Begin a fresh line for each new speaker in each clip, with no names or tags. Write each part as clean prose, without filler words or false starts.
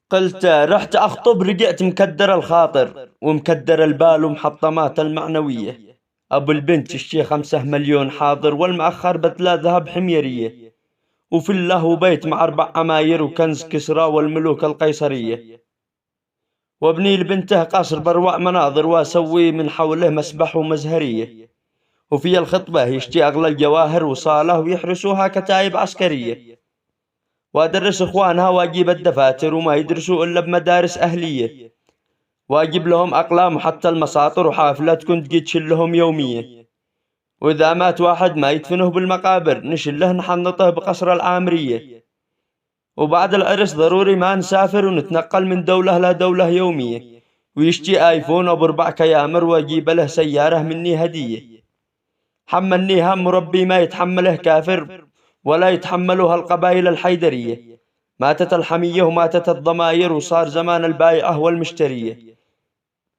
قلت رحت أخطب، رجعت مكدر الخاطر ومكدر البال ومحطمات المعنوية. أبو البنت الشيخ 5 مليون حاضر، والمأخر بتلا ذهب حميرية، وفي الله بيت مع 4 عماير وكنز كسرى والملوك القيصرية. وابني لبنته قصر بروع مناظر، واسوي من حوله مسبح ومزهرية. وفي الخطبة يشتي أغلى الجواهر وصالة، ويحرسوها كتايب عسكرية. وأدرس إخوانها وأجيب الدفاتر، وما يدرسوا إلا بمدارس أهلية. وأجيب لهم أقلام وحتى المساطر، وحافلة تكون تشلهم يومية. وإذا مات واحد ما يدفنه بالمقابر، نشله نحنطه بقصر العامرية. وبعد العرس ضروري ما نسافر ونتنقل من دولة لدولة يومية. ويشتي آيفون أبو 4 كيامر، وأجيب له سيارة مني هدية. حملني هم ربي ما يتحمله كافر، ولا يتحملها القبائل الحيدرية. ماتت الحمية وماتت الضماير، وصار زمان البايعة والمشترية.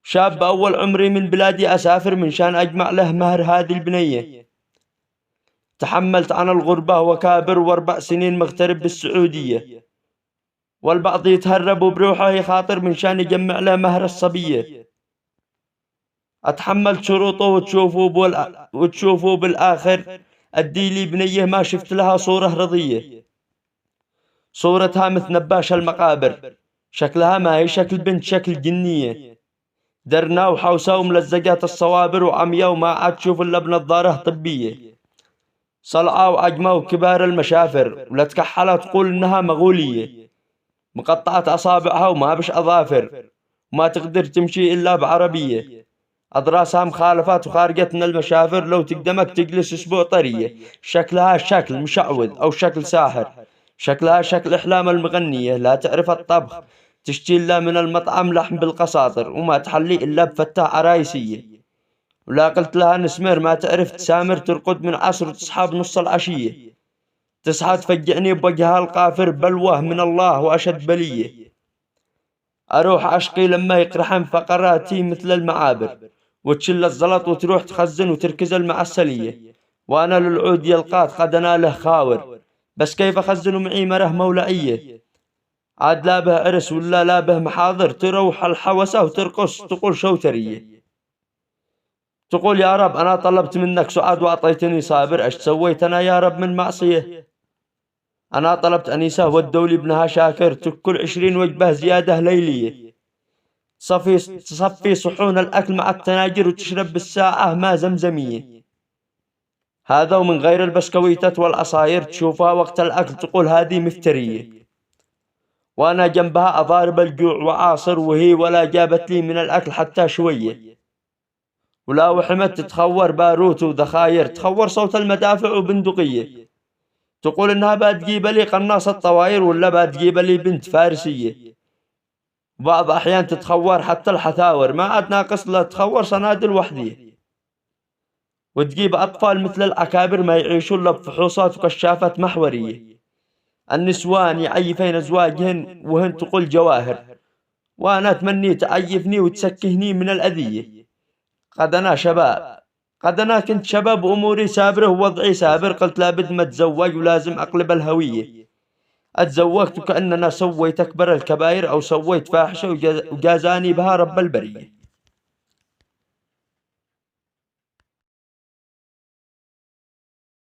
شاب أول عمري من بلادي أسافر، من شان أجمع له مهر هذه البنية. تحملت عن الغربة وكابر، و4 سنين مغترب بالسعودية. والبعض يتهرب بروحه يخاطر، من شان يجمع له مهر الصبية. أتحملت شروطه وتشوفوا بالآخر أدي لي بنية ما شفت لها صورة رضية. صورتها مثل نباش المقابر، شكلها ما هي شكل بنت، شكل جنية. درنا وحوسة وملزقات الصوابر، وعمية وما عاد تشوف إلا بنظارة طبية. صلعة وعجمة وكبار المشافر، ولا تكحلها تقول إنها مغولية. مقطعة أصابعها وما بش أظافر، وما تقدر تمشي إلا بعربية. أضراسها مخالفات وخارجة من المشافر، لو تقدمك تجلس أسبوع طرية. شكلها شكل مشعوذ أو شكل ساحر، شكلها شكل إحلام المغنية. لا تعرف الطبخ، تشتي إلا من المطعم لحم بالقساطر، وما تحلي إلا بفتة عرايسية. ولا قلت لها نسمر ما تعرف تسامر، ترقد من عصر وتصحى بنص العشية. تصحى تفجعني بوجهها القافر، بلوه من الله وأشد بلية. أروح أشقي لما يقرحن فقراتي مثل المعابر، وتشل الزلط وتروح تخزن وتركز المعسلية. وأنا للعود يلقات قد له خاور، بس كيف أخزن معي مره مولعية. عاد لا به عرس ولا لا به محاضر، تروح الحوسة وترقص تقول شوترية. تقول يا رب أنا طلبت منك سعاد وأعطيتني صابر، أش سويت أنا يا رب من معصية؟ أنا طلبت أنيسة ودولي ابنها شاكر، تأكل 20 وجبة زيادة ليلية. تصفي صحون الأكل مع التناجر، وتشرب بالساعة ماء زمزمية. هذا ومن غير البسكويتات والعصاير، تشوفها وقت الأكل تقول هذه مفترية. وأنا جنبها أضارب الجوع وعاصر، وهي ولا جابت لي من الأكل حتى شوية. ولا وحمت تتخور باروت وذخاير، تخور صوت المدافع وبندقية. تقول إنها بتجيب لي قناصة طواير، ولا بتجيب لي بنت فارسية. بعض أحيان تتخور حتى الحثاور، ما عاد ناقص لا تخور صنادل وحدية. وتجيب أطفال مثل الأكابر، ما يعيشون إلا بفحوصات وكشافات محورية. النسوان يعيفين أزواجهن وهن تقول جواهر، وأنا أتمني تعيفني وتسكهني من الأذية. قد أنا شباب، قد أنا كنت شباب وأموري سابرة ووضعي سابر، قلت لابد ما أتزوج ولازم أقلب الهوية. أتزوجت وكأننا سويت أكبر الكبائر، أو سويت فاحشة وجازاني بها رب البرية.